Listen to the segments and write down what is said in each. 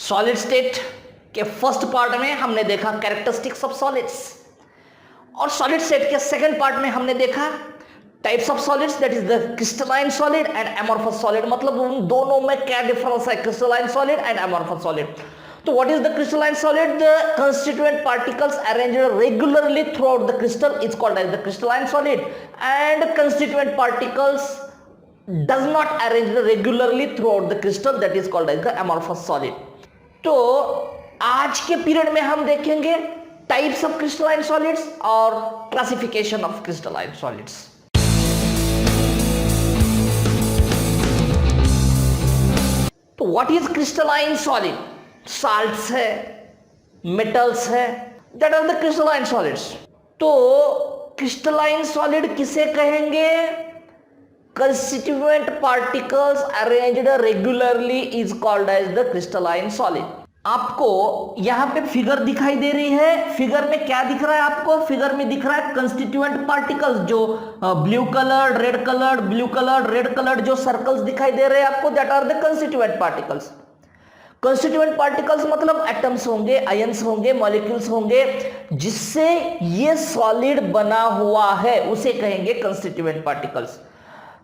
Solid state के first part में हमने देखा कैरेक्टरिस्टिक्स ऑफ सॉलिड्स, और सॉलिड स्टेट के सेकंड पार्ट में हमने देखा types of solids, that is the crystalline solid and amorphous solid. मतलब उन दोनों में क्या डिफरेंस है, crystalline solid and amorphous solid. तो what is the crystalline solid? The constituent particles arranged regularly throughout the crystal is called as the crystalline solid, and constituent particles does not arrange regularly throughout the crystal, that is called as the amorphous solid। तो आज के period में हम देखेंगे types of crystalline solids और classification of crystalline solids. तो what is crystalline solid? Salts है, metals है, that are the crystalline solids. तो क्रिस्टलाइन सॉलिड किसे कहेंगे? Constituent particles arranged regularly is called as the crystalline solid। आपको यहां पे फिगर दिखाई दे रही है, फिगर में क्या दिख रहा है आपको? फिगर में दिख रहा है कंस्टिट्यूएंट पार्टिकल्स, जो blue colour, red colour, blue colour, red colour जो सर्कल्स दिखाई दे रहे हैं आपको, that are the constituent particles. Constituent particles मतलब एटम्स होंगे, आयंस होंगे, मॉलिक्यूल्स होंगे, जिससे ये सॉलिड बना हुआ है, उसे कहेंगे कंस्टिट्यूएंट पार्टिकल्स।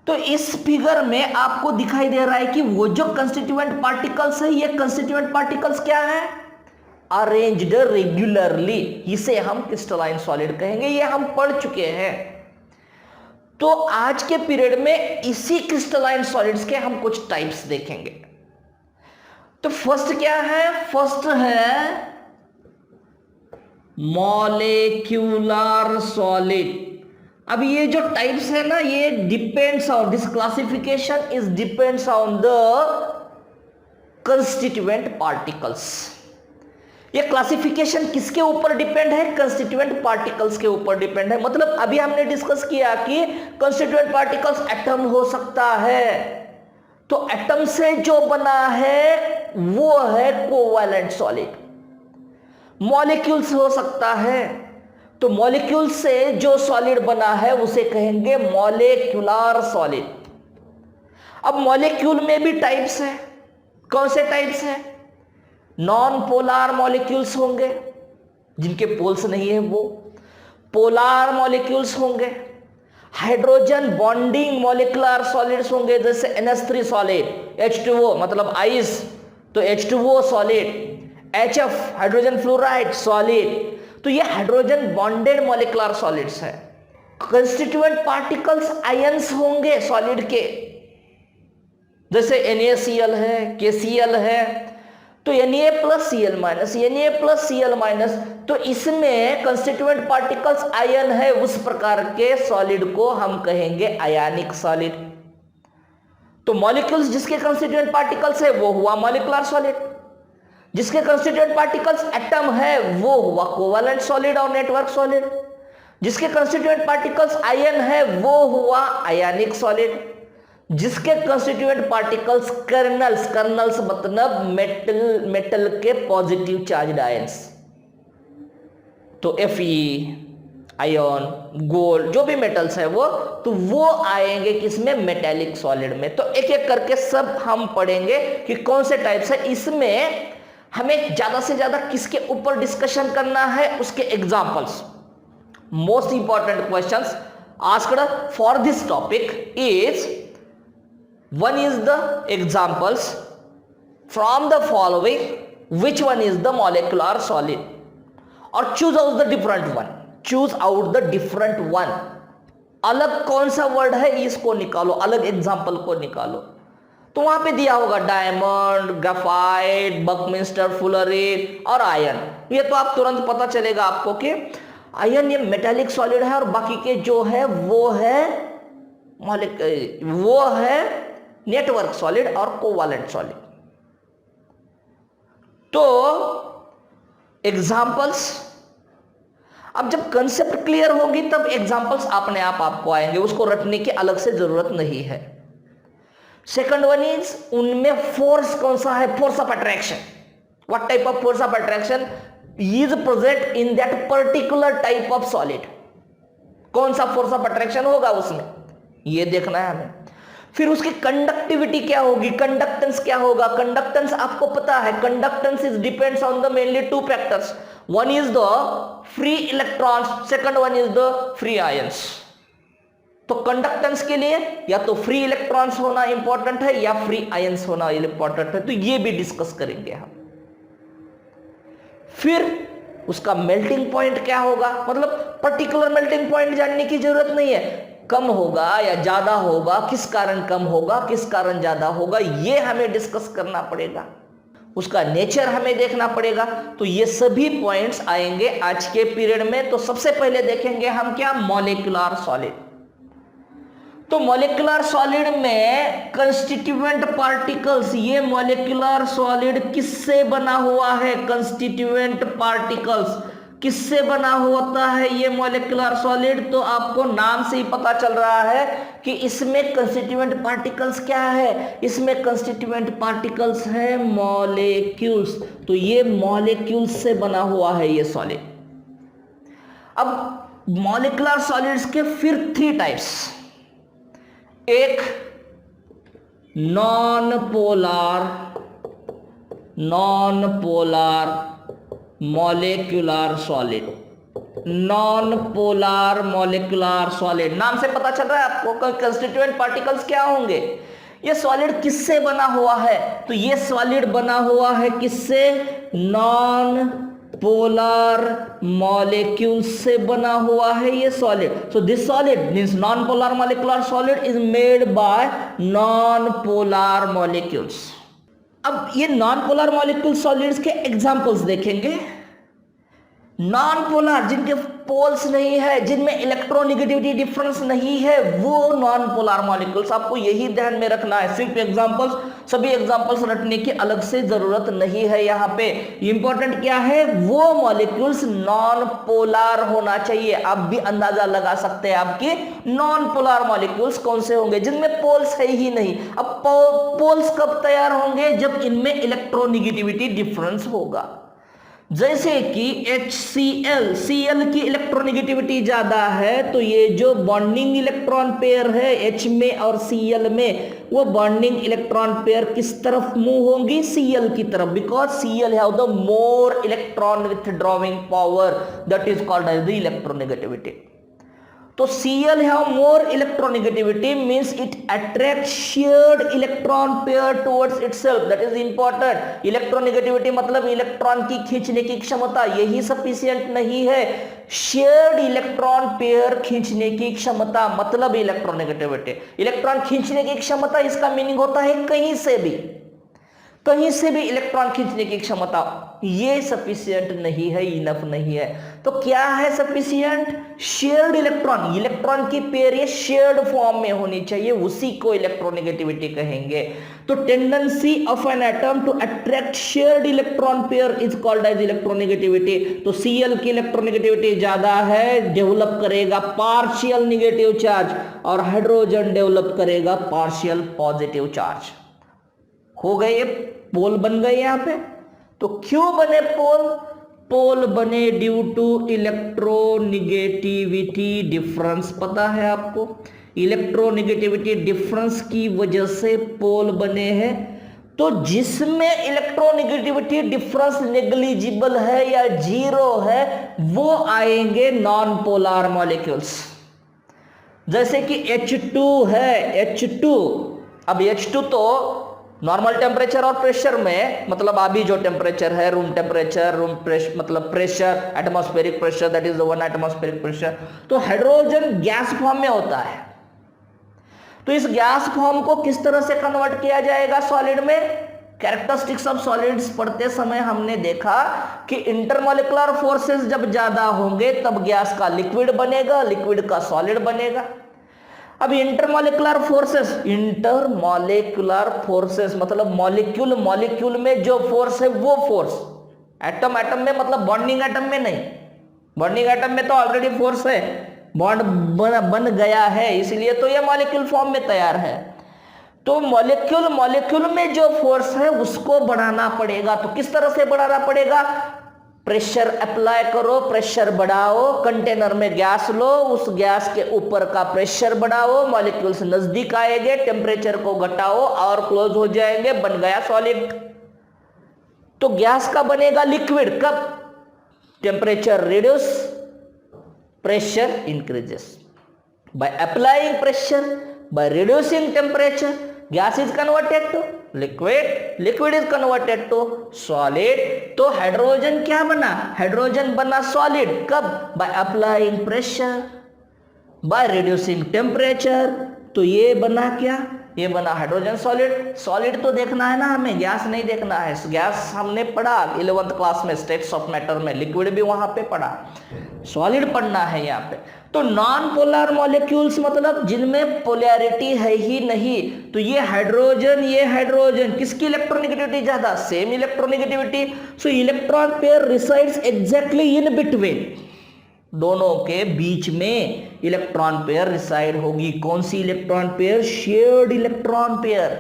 तो इस फिगर में आपको दिखाई दे रहा है कि वो जो कंस्टिट्यूएंट पार्टिकल्स है, ये कंस्टिट्यूएंट पार्टिकल्स क्या है? अरेंज्ड रेगुलरली, इसे हम क्रिस्टलाइन सॉलिड कहेंगे, ये हम पढ़ चुके हैं। तो आज के पीरियड में इसी क्रिस्टलाइन सॉलिड्स के हम कुछ टाइप्स देखेंगे। तो फर्स्ट क्या है? फर्स्ट है मॉलिक्यूलर सॉलिड। अब ये जो टाइप्स है ना, ये depends on this classification is depends on the constituent particles. ये क्लासिफिकेशन किसके ऊपर डिपेंड है? कंस्टिट्यूएंट पार्टिकल्स के ऊपर डिपेंड है। मतलब अभी हमने डिस्कस किया कि कंस्टिट्यूएंट पार्टिकल्स एटम हो सकता है, तो एटम से जो बना है वो है कोवैलेंट सॉलिड। मॉलिक्यूल्स हो सकता है, तो मॉलिक्यूल से जो सॉलिड बना है उसे कहेंगे मॉलिक्यूलर सॉलिड। अब मॉलिक्यूल में भी टाइप्स है। कौन से टाइप्स हैं? नॉन पोलार मॉलिक्यूल्स होंगे, जिनके पोल्स नहीं है वो। पोलार मॉलिक्यूल्स होंगे। हाइड्रोजन बॉन्डिंग मॉलिक्यूलर सॉलिड्स होंगे, जैसे NH3 सॉलिड, H2O मतलब आइस, तो H2O solid, HF hydrogen fluoride solid. तो ये हाइड्रोजन बॉन्डेड मॉलिक्यूलर सॉलिड्स है। कंस्टिट्यूएंट पार्टिकल्स आयंस होंगे सॉलिड के, जैसे NaCl है, KCl है, तो Na plus Cl minus, Na plus Cl minus, तो इसमें कंस्टिट्यूएंट पार्टिकल्स आयन है, उस प्रकार के सॉलिड को हम कहेंगे आयनिक सॉलिड। तो मॉलिक्यूल्स जिसके कंस्टिट्यूएंट पार्टिकल्स है वो हुआ मॉलिक्यूलर सॉलिड, जिसके कंस्टिट्यूएंट पार्टिकल्स एटम है वो हुआ कोवैलेंट सॉलिड और नेटवर्क सॉलिड, जिसके कंस्टिट्यूएंट पार्टिकल्स आयन है वो हुआ आयनिक सॉलिड, जिसके कंस्टिट्यूएंट पार्टिकल्स कर्नल्स, कर्नल्स मतलब मेटल के पॉजिटिव चार्ज्ड आयंस, तो Fe, आयन, गोल्ड, जो भी मेटल्स है वो, तो वो आएंगे किसमें? मेटेलिक सॉलिड में। तो एक एक करके सब हम पढ़ेंगे कि कौन से टाइप्स है। इसमें हमें ज्यादा से ज्यादा किसके ऊपर डिस्कशन करना है? उसके examples. Most important questions asked for this topic is, one is the examples from the following which one is the molecular solid, और choose out the different one, choose out the different one. अलग कौन सा word है इसको निकालो, अलग example को निकालो। तो वहां पे दिया होगा डायमंड, ग्राफाइट, बकमिंस्टर फुलरी और आयन। ये तो आप तुरंत पता चलेगा आपको कि आयन ये मेटालिक सॉलिड है, और बाकी के जो है वो है नेटवर्क सॉलिड और कोवैलेंट सॉलिड। तो एग्जांपल्स, अब जब कंसेप्ट क्लियर होगी तब एग्जांपल्स अपने आप आपको आएंगे, उसको रटने की अलग से जरूरत नहीं है। सेकंड वन इज, उनमें फोर्स कौन सा है? Force of attraction. What type of force of attraction is present in that particular type of solid? कौन सा फोर्स ऑफ अट्रैक्शन होगा उसमें, ये देखना है हमें। फिर उसकी कंडक्टिविटी क्या होगी, कंडक्टेंस क्या होगा। कंडक्टेंस आपको पता है, conductance is depends on the mainly two factors, one is the free electrons, second one is the free ions. तो कंडक्टेंस के लिए या तो फ्री इलेक्ट्रॉन्स होना इंपॉर्टेंट है या फ्री आयंस होना इंपॉर्टेंट है, तो ये भी डिस्कस करेंगे हम। फिर उसका मेल्टिंग पॉइंट क्या होगा, मतलब पर्टिकुलर मेल्टिंग पॉइंट जानने की जरूरत नहीं है, कम होगा या ज्यादा होगा, किस कारण कम होगा, किस कारण ज्यादा होगा, ये हमें डिस्कस करना पड़ेगा, उसका नेचर हमें देखना पड़ेगा। तो ये सभी पॉइंट्स आएंगे आज के पीरियड में। तो सबसे पहले देखेंगे हम क्या, मॉलिक्यूलर सॉलिड। तो मॉलिक्यूलर सॉलिड में कंस्टिट्यूएंट पार्टिकल्स, ये मॉलिक्यूलर सॉलिड किससे बना हुआ है, कंस्टिट्यूएंट पार्टिकल्स किससे बना होता है ये मॉलिक्यूलर सॉलिड। तो आपको नाम से ही पता चल रहा है कि इसमें कंस्टिट्यूएंट पार्टिकल्स क्या है, इसमें कंस्टिट्यूएंट पार्टिकल्स है मॉलिक्यूल्स। तो ये मॉलिक्यूल्स से बना हुआ है ये सॉलिड। अब मॉलिक्यूलर सॉलिड्स के फिर 3 टाइप्स, एक non polar molecular solid, non polar molecular solid, नाम से पता चल रहा है आपको कंस्टिट्यूएंट पार्टिकल्स क्या होंगे। ये सॉलिड किससे बना हुआ है, तो ये सॉलिड बना हुआ है किससे, नॉन पोलर मॉलिक्यूल से बना हुआ है ये solid. So this solid means non polar molecular solid is made by non polar molecules. अब ये नॉन पोलर मॉलिक्यूल सॉलिड्स के एग्जांपल्स देखेंगे। नॉन पोलर जिनके पोल्स नहीं है, जिनमें इलेक्ट्रोनेगेटिविटी डिफरेंस नहीं है, वो नॉन पोलर मॉलिक्यूल्स। आपको यही ध्यान में रखना है, सिर्फ एग्जांपल्स, सभी एग्जांपल्स रटने की अलग से जरूरत नहीं है। यहाँ पे इंपॉर्टेंट क्या है, वो मॉलिक्यूल्स नॉन पोलर होना चाहिए। आप भी अंदाजा लगा सकते हैं आपकी नॉन पोलर मॉलिक्यूल्स कौन से होंगे, जिनमें पोल्स है ही नहीं। अब पोल्स कब तैयार होंगे, जब इनमें इलेक्ट्रोनेगेटिविटी डिफरेंस होगा। जैसे कि HCl, Cl की इलेक्ट्रोनेगेटिविटी ज्यादा है, तो ये जो बॉन्डिंग इलेक्ट्रॉन पेयर है H में और Cl में, वो बॉन्डिंग इलेक्ट्रॉन पेयर किस तरफ मूव होंगी, Cl की तरफ, because Cl have the more electron withdrawing power, that is called as the electronegativity. तो Cl have more electronegativity means it attracts shared electron pair towards itself, that is important। Electronegativity मतलब electron की खींचने की क्षमता, यही sufficient नहीं है। Shared electron pair खींचने की क्षमता मतलब इलेक्ट्रोनेगेटिविटी। इलेक्ट्रॉन खींचने की क्षमता, इसका मीनिंग होता है कहीं से भी इलेक्ट्रॉन खींचने की क्षमता, ये सफिशिएंट नहीं है, इनफ नहीं है। तो क्या है सफिशिएंट, शेयर्ड इलेक्ट्रॉन, इलेक्ट्रॉन की पेयर ये शेयर्ड फॉर्म में होनी चाहिए, उसी को इलेक्ट्रोनेगेटिविटी कहेंगे। तो tendency of an atom to attract shared electron pair is called as electronegativity. तो Cl की इलेक्ट्रोनेगेटिविटी ज्यादा है, डेवलप करेगा पार्शियल नेगेटिव चार्ज, और हाइड्रोजन डेवलप करेगा पार्शियल पॉजिटिव चार्ज। हो गए, ये पोल बन गए यहां पे। तो क्यों बने पोल बने ड्यू टू इलेक्ट्रोनेगेटिविटी डिफरेंस। पता है आपको, इलेक्ट्रोनेगेटिविटी डिफरेंस की वजह से पोल बने हैं। तो जिसमें इलेक्ट्रोनेगेटिविटी डिफरेंस नेग्लिजिबल है या 0 है, वो आएंगे नॉन पोलर मॉलिक्यूल्स। जैसे कि H2 है, H2। अब H2 तो नॉर्मल टेम्परेचर और प्रेशर में, मतलब अभी जो टेम्परेचर है, रूम टेम्परेचर, रूम प्रेशर मतलब pressure, atmospheric pressure, that is the 1 atmospheric pressure. तो हाइड्रोजन गैस फॉर्म में होता है। तो इस गैस फॉर्म को किस तरह से कन्वर्ट किया जाएगा सॉलिड में। कैरेक्टरिस्टिक्स ऑफ सॉलिड्स पढ़ते समय हमने देखा कि इंटरमॉलिक्यूलर फोर्सेस जब ज्यादा होंगे तब गैस का लिक्विड बनेगा, लिक्विड का सॉलिड बनेगा। अब इंटरमॉलिक्यूलर फोर्सेस मतलब मॉलिक्यूल में जो फोर्स है वो फोर्स, एटम में मतलब बॉन्डिंग एटम में नहीं, बॉन्डिंग एटम में तो ऑलरेडी फोर्स है, बॉन्ड बन गया है, इसलिए तो ये मॉलिक्यूल फॉर्म में तैयार है। तो मॉलिक्यूल में जो फोर्स है उसको बढ़ाना पड़ेगा। तो किस तरह से बढ़ाना पड़ेगा, प्रेशर अप्लाई करो, प्रेशर बढ़ाओ, कंटेनर में गैस लो, उस गैस के ऊपर का प्रेशर बढ़ाओ, मॉलिक्यूल्स नजदीक आएंगे, टेम्परेचर को घटाओ और क्लोज हो जाएंगे, बन गया सॉलिड। तो गैस का बनेगा लिक्विड कब? Temperature reduce, pressure increases. By applying pressure, by reducing temperature, gas is converted to liquid, liquid is converted to solid. तो हाइड्रोजन क्या बना? हाइड्रोजन बना सॉलिड कब? By applying pressure, by reducing temperature. तो ये बना क्या? ये बना हाइड्रोजन सॉलिड। सॉलिड तो देखना है ना हमें, गैस नहीं देखना है। गैस हमने पढ़ा 11th क्लास में स्टेट्स ऑफ मैटर में, लिक्विड भी वहां पे पढ़ा, सॉलिड पढ़ना है यहाँ पे। तो नॉन पोलर मॉलिक्यूल्स मतलब जिनमें पोलैरिटी है ही नहीं। तो ये हाइड्रोजन किसकी इलेक्ट्रोनेगेटिविटी ज्यादा? Same electronegativity. So electron pair resides exactly in between, दोनों के बीच में इलेक्ट्रॉन पेयर रिसाइड होगी। कौन सी electron pair? Shared electron pair.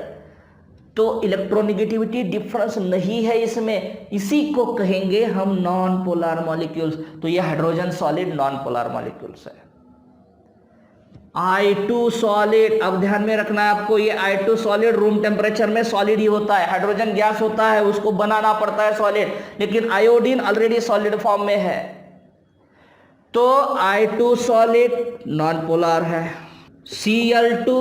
तो इलेक्ट्रोनेगेटिविटी डिफरेंस नहीं है इसमें, इसी को कहेंगे हम नॉन पोलर मॉलिक्यूल्स। तो ये hydrogen solid non polar molecules है। I2 सॉलिड, अब ध्यान में रखना है आपको, ये I2 सॉलिड रूम टेम्परेचर में सॉलिड ही होता है। हाइड्रोजन गैस होता है, उसको बनाना पड़ता है सॉलिड, लेकिन आयोडीन ऑलरेडी सॉलिड फॉर्म में है। तो I2 सॉलिड नॉन पोलर है। Cl2,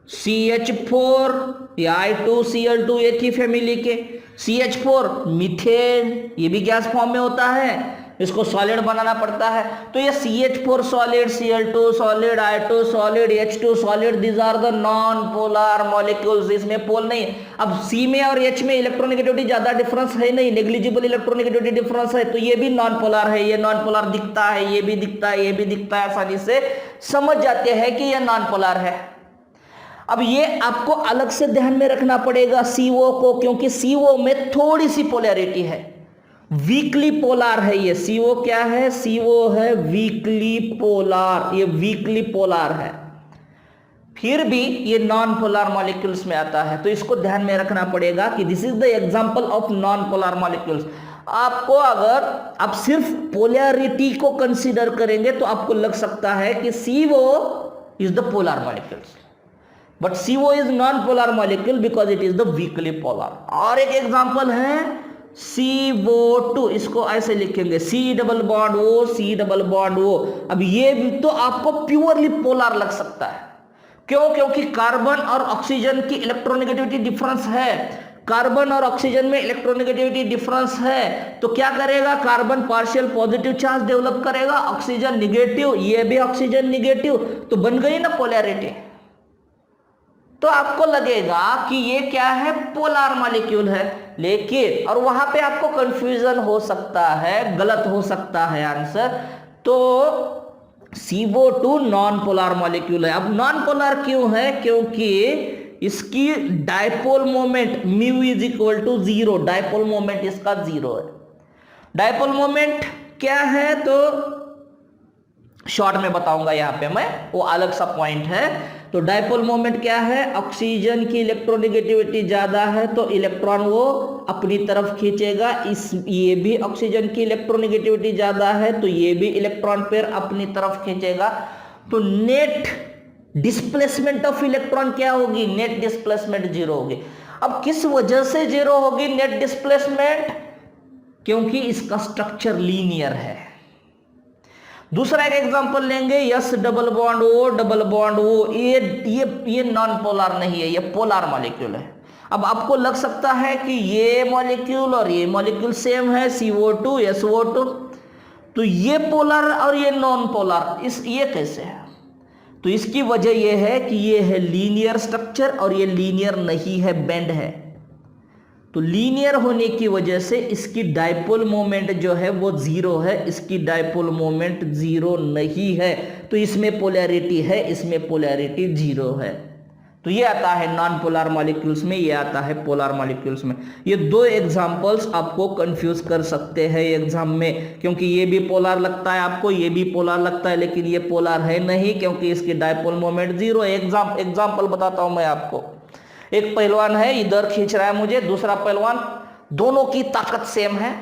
CH4, या I2 Cl2 एक ही फैमिली के। CH4 मीथेन, ये भी गैस फॉर्म में होता है, इसको सॉलिड बनाना पड़ता है। तो ये CH4 solid, Cl2 solid, I2 solid, H2 solid, these are the non polar molecules. इसमें पोल नहीं। अब C में और H में इलेक्ट्रोनेगेटिविटी ज्यादा डिफरेंस है नहीं, नेग्लिजिबल इलेक्ट्रोनेगेटिविटी डिफरेंस है। तो ये भी नॉन पोलर है, ये नॉन पोलर दिखता है, ये भी दिखता है, ये भी दिखता है, आसानी से समझ जाते हैं कि ये नॉन पोलर है। अब ये आपको अलग से ध्यान में रखना पड़ेगा CO को, क्योंकि CO में थोड़ी सी पोलैरिटी है, वीकली पोलर है ये। CO क्या है? CO है वीकली पोलर, ये वीकली पोलर है, फिर भी ये नॉन पोलर मॉलिक्यूल्स में आता है। तो इसको ध्यान में रखना पड़ेगा कि this is the example of non polar molecules. आपको अगर आप सिर्फ पोलैरिटी को कंसीडर करेंगे तो आपको लग सकता है कि CO is the polar molecules, but CO is non polar molecule because it is the weekly polar. और एक एग्जांपल है CO2, इसको ऐसे लिखेंगे C double bond O, C double bond O। अब ये भी तो आपको प्योरली पोलर लग सकता है। क्यों? क्योंकि कार्बन और ऑक्सीजन की इलेक्ट्रोनेगेटिविटी डिफरेंस है। कार्बन और ऑक्सीजन में इलेक्ट्रोनेगेटिविटी डिफरेंस है, तो क्या करेगा? Carbon partial positive charge develop करेगा, ऑक्सीजन निगेटिव, ये भी ऑक्सीजन निगेटिव, तो बन गई ना पोलैरिटी। तो आपको लगेगा कि ये क्या है? पोलर मॉलिक्यूल है। लेकिन और वहां पे आपको कंफ्यूजन हो सकता है, गलत हो सकता है आंसर। तो CO2 नॉन पोलर मॉलिक्यूल है। अब नॉन पोलर क्यों है? क्योंकि इसकी dipole moment mu is equal to 0, dipole moment इसका 0 है। डायपोल मोमेंट क्या है तो शॉर्ट में बताऊंगा यहां पे मैं, वो अलग सा पॉइंट है। तो डायपोल मोमेंट क्या है? ऑक्सीजन की इलेक्ट्रोनेगेटिविटी ज्यादा है तो इलेक्ट्रॉन वो अपनी तरफ खींचेगा। ये भी ऑक्सीजन की इलेक्ट्रोनेगेटिविटी ज्यादा है तो ये भी इलेक्ट्रॉन पेयर अपनी तरफ खींचेगा। तो नेट डिस्प्लेसमेंट ऑफ इलेक्ट्रॉन क्या होगी? नेट डिस्प्लेसमेंट 0 होगी। अब किस वजह से 0 होगी नेट डिस्प्लेसमेंट? क्योंकि इसका स्ट्रक्चर लीनियर है। दूसरा एक एग्जांपल लेंगे, S double bond O double bond O, ये नॉन पोलर नहीं है, ये पोलर मॉलिक्यूल है। अब आपको लग सकता है कि ये मॉलिक्यूल और ये मॉलिक्यूल सेम है, CO2 SO2, तो ये पोलर और ये नॉन पोलर, ये कैसे है? तो इसकी वजह ये है कि ये है लीनियर स्ट्रक्चर और ये लीनियर नहीं है, बेंड है। तो लीनियर होने की वजह से इसकी डायपोल मोमेंट जो है वो 0 है, इसकी डायपोल मोमेंट 0 नहीं है। तो इसमें पोलैरिटी है, इसमें पोलैरिटी 0 है। तो ये आता है नॉन पोलर मॉलिक्यूल्स में, ये आता है पोलर मॉलिक्यूल्स में। ये दो एग्जांपल्स आपको कंफ्यूज कर सकते हैं एग्जाम में, क्योंकि ये भी पोलर लगता है आपको, ये भी पोलर लगता है, लेकिन ये पोलर है नहीं क्योंकि इसकी डायपोल मोमेंट 0 है। एग्जांपल बताता हूं मैं आपको। एक पहलवान है, इधर खींच रहा है मुझे, दूसरा पहलवान दोनों की ताकत सेम है।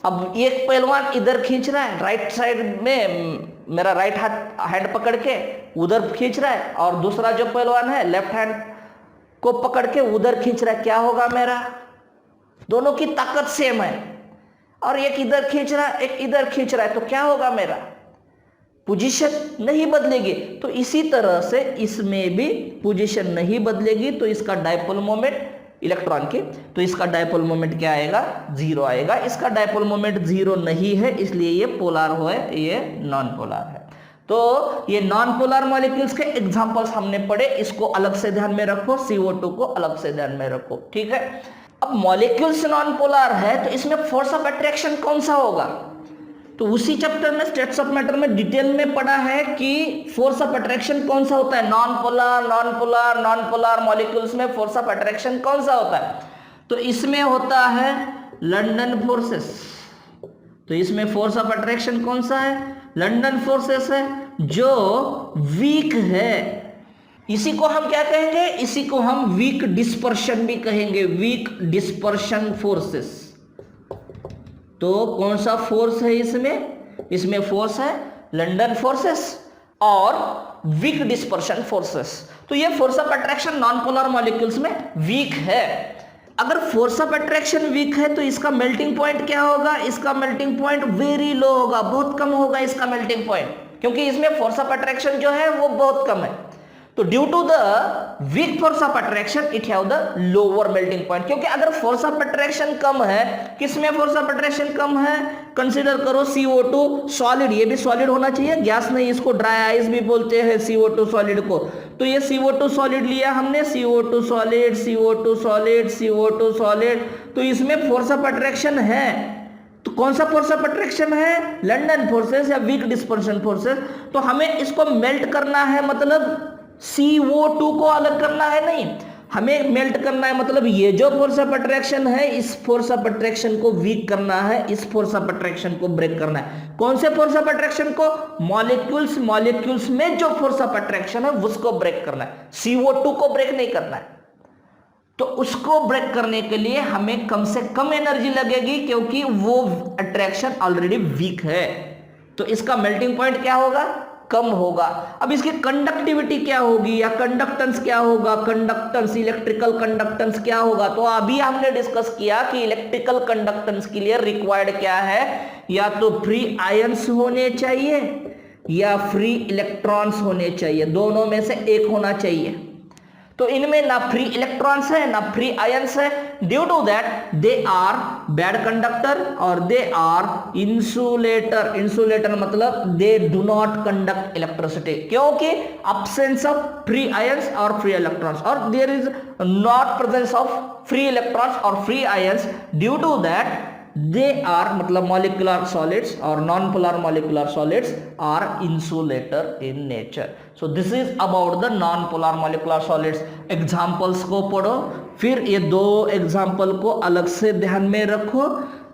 अब एक पहलवान इधर खींच रहा है, राइट साइड में मेरा राइट हैंड पकड़ के उधर खींच रहा है, और दूसरा जो पहलवान है लेफ्ट हैंड को पकड़ के उधर खींच रहा है, क्या होगा मेरा? दोनों की ताकत सेम है। और एक इधर खींच रहा है, एक इधर खींच रहा है, तो क्या होगा मेरा? पोजीशन नहीं बदलेगी। तो इसी तरह से इसमें भी पोजीशन नहीं बदलेगी, तो इसका डायपोल मोमेंट इलेक्ट्रॉन की, तो इसका डायपोल मोमेंट क्या आएगा? 0 आएगा। इसका डायपोल मोमेंट 0 नहीं है, इसलिए ये पोलर है, ये नॉन पोलर है। तो ये नॉन पोलर मॉलिक्यूल्स के एग्जांपल्स हमने पढ़े, इसको अलग से ध्यान में रखो, CO2 को अलग से ध्यान में रखो, ठीक है। अब मॉलिक्यूल्स नॉन पोलर है तो इसमें फोर्स ऑफ अट्रैक्शन कौन सा होगा? तो उसी चैप्टर में स्टेट्स ऑफ मैटर में डिटेल में पढ़ा है कि फोर्स ऑफ अट्रैक्शन कौन सा होता है। नॉन पोलर मॉलिक्यूल्स में फोर्स ऑफ अट्रैक्शन कौन सा होता है? तो इसमें होता है लंदन फोर्सेस। तो इसमें फोर्स ऑफ अट्रैक्शन कौन सा है? लंदन फोर्सेस है, जो वीक है। इसी को हम क्या कहेंगे? इसी को हम वीक डिस्पर्शन भी कहेंगे, वीक डिस्पर्शन फोर्सेस। तो कौन सा फोर्स है इसमें? इसमें फोर्स है लंदन फोर्सेस और वीक डिस्पर्शन फोर्सेस। तो ये force of attraction non polar molecules में वीक है। अगर फोर्स ऑफ अट्रैक्शन वीक है तो इसका मेल्टिंग पॉइंट क्या होगा? इसका मेल्टिंग पॉइंट वेरी लो होगा, बहुत कम होगा इसका मेल्टिंग पॉइंट, क्योंकि इसमें फोर्स ऑफ अट्रैक्शन जो है वो बहुत कम है। तो due to the weak force of attraction it have the lower melting point. क्योंकि अगर फोर्स ऑफ अट्रैक्शन कम है, किसमें फोर्स ऑफ अट्रैक्शन कम है? कंसीडर करो CO2 सॉलिड, ये भी सॉलिड होना चाहिए, गैस नहीं, इसको ड्राई आइस भी बोलते हैं CO2 सॉलिड को। तो ये CO2 सॉलिड लिया हमने, CO2 solid, CO2 solid, CO2 solid, तो इसमें फोर्स ऑफ अट्रैक्शन है। तो कौन सा फोर्स ऑफ अट्रैक्शन है? लंदन फोर्सेस या वीक डिस्पर्शन फोर्सेस। तो हमें इसको मेल्ट करना है, मतलब CO2 को अलग करना है नहीं, हमें मेल्ट करना है, मतलब ये जो फोर्स ऑफ अट्रैक्शन है इस फोर्स ऑफ अट्रैक्शन को वीक करना है, इस फोर्स ऑफ अट्रैक्शन को ब्रेक करना है। कौन से फोर्स ऑफ अट्रैक्शन को? मॉलिक्यूल्स में जो फोर्स ऑफ अट्रैक्शन है उसको ब्रेक करना है, CO2 को ब्रेक नहीं करना है। तो उसको ब्रेक करने के लिए हमें कम से कम एनर्जी लगेगी, क्योंकि वो अट्रैक्शन ऑलरेडी वीक है। तो इसका मेल्टिंग पॉइंट क्या होगा? कम होगा। अब इसकी कंडक्टिविटी क्या होगी या कंडक्टेंस क्या होगा? कंडक्टेंस, इलेक्ट्रिकल कंडक्टेंस क्या होगा? तो अभी हमने डिस्कस किया कि इलेक्ट्रिकल कंडक्टेंस के लिए रिक्वायर्ड क्या है? या तो फ्री आयंस होने चाहिए या फ्री इलेक्ट्रॉन्स होने चाहिए, दोनों में से एक होना चाहिए। तो इनमें ना फ्री इलेक्ट्रॉन्स है ना फ्री आयंस है। Due to that they are bad conductor और दे आर इंसुलेटर। इंसुलेटर मतलब they do not conduct electricity, क्योंकि absence ऑफ फ्री आयंस और फ्री इलेक्ट्रॉन्स, और there is not presence of free electrons और free ions. Due to that they are मतलब molecular solids or non-polar molecular solids are insulator in nature. So this is about the non-polar molecular solids. examples को पढ़ो, फिर ये दो example को अलग से ध्यान में रखो।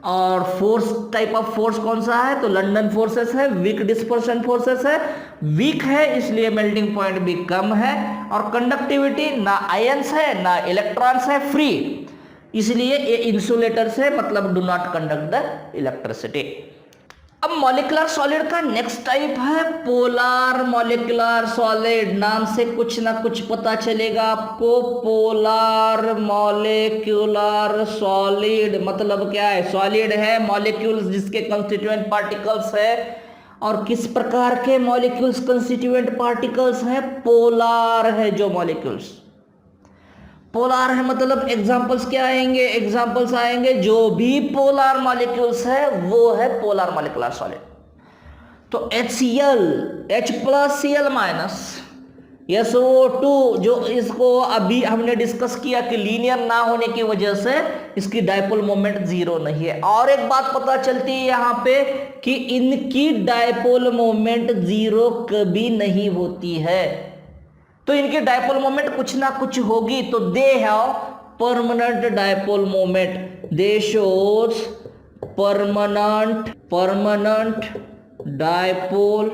और फोर्स, टाइप ऑफ फोर्स कौन सा है? तो लंदन फोर्सेस है, वीक डिस्पर्शन फोर्सेस है। वीक है इसलिए मेल्टिंग पॉइंट भी कम है, और कंडक्टिविटी ना आयंस है ना इलेक्ट्रॉन्स है, फ्री, इसलिए ये इंसुलेटर से मतलब do not conduct the electricity. अब मॉलिक्यूलर सॉलिड का नेक्स्ट टाइप है पोलर मॉलिक्यूलर सॉलिड। नाम से कुछ ना कुछ पता चलेगा आपको। पोलर मॉलिक्यूलर सॉलिड मतलब क्या है? सॉलिड है, मॉलिक्यूल्स जिसके कंस्टिट्यूएंट पार्टिकल्स है। और किस प्रकार के मॉलिक्यूल्स कंस्टिट्यूएंट पार्टिकल्स है? पोलर है जो मॉलिक्यूल्स। पोलर है मतलब एग्जांपल्स क्या आएंगे? एग्जांपल्स आएंगे जो भी पोलर मॉलिक्यूल्स है वो है पोलर मॉलिक्यूलर सॉलिड। तो HCl, H plus Cl minus, SO2, जो इसको अभी हमने डिस्कस किया कि लीनियर ना होने की वजह से इसकी डायपोल मोमेंट 0 नहीं है। और एक बात पता चलती है यहाँ पे कि इनकी डायपोल मोमेंट 0 कभी नहीं होती है। तो इनकी डायपोल मोमेंट कुछ ना कुछ होगी। तो they have permanent dipole moment, they shows permanent dipole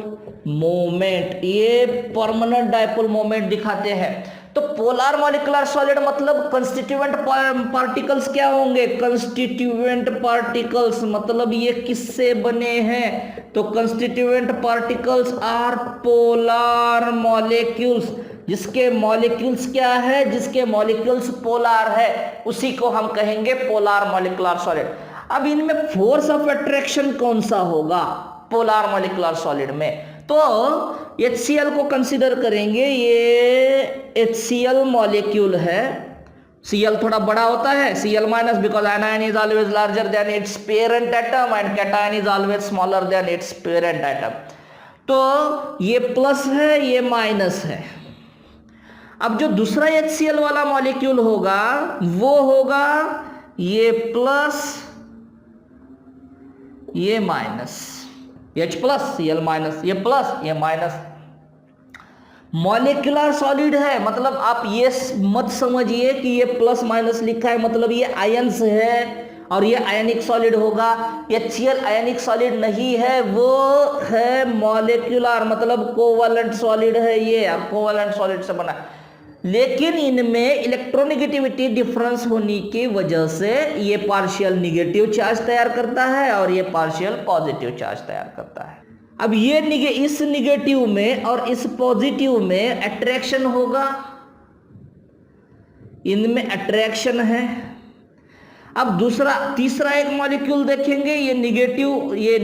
moment, ये परमानेंट डायपोल मोमेंट दिखाते हैं। तो पोलर मॉलिक्यूलर सॉलिड मतलब कंस्टिट्यूएंट पार्टिकल्स क्या होंगे, कंस्टिट्यूएंट पार्टिकल्स मतलब ये किससे बने हैं, तो constituent particles are polar molecules, जिसके मॉलिक्यूल्स क्या है, जिसके मॉलिक्यूल्स पोलर है उसी को हम कहेंगे पोलर मॉलिक्यूलर सॉलिड। अब इनमें फोर्स ऑफ अट्रैक्शन कौन सा होगा पोलर मॉलिक्यूलर सॉलिड में, तो HCl को कंसीडर करेंगे, ये HCl मॉलिक्यूल है, Cl थोड़ा बड़ा होता है, Cl minus because anion is always larger than it's parent atom and cation is always smaller than it's parent atom. तो ये प्लस है, ये माइनस है। अब जो दूसरा HCl वाला मॉलिक्यूल होगा वो होगा ये प्लस ये minus, H plus Cl minus, ये प्लस ये माइनस। मॉलिक्यूलर सॉलिड है मतलब आप ये मत समझिए कि ये प्लस माइनस लिखा है मतलब ये आयंस है और ये आयनिक सॉलिड होगा। HCl आयनिक सॉलिड नहीं है, वो है मॉलिक्यूलर मतलब कोवैलेंट सॉलिड है, ये कोवैलेंट सॉलिड से बना है। लेकिन इनमें इलेक्ट्रोनेगेटिविटी डिफरेंस होने की वजह से ये पार्शियल निगेटिव चार्ज तैयार करता है और ये पार्शियल पॉजिटिव चार्ज तैयार करता है। अब ये इस निगेटिव में और इस पॉजिटिव में अट्रैक्शन होगा, इनमें अट्रैक्शन है। अब तीसरा एक मॉलिक्यूल देखेंगे, ये निगेटिव, ये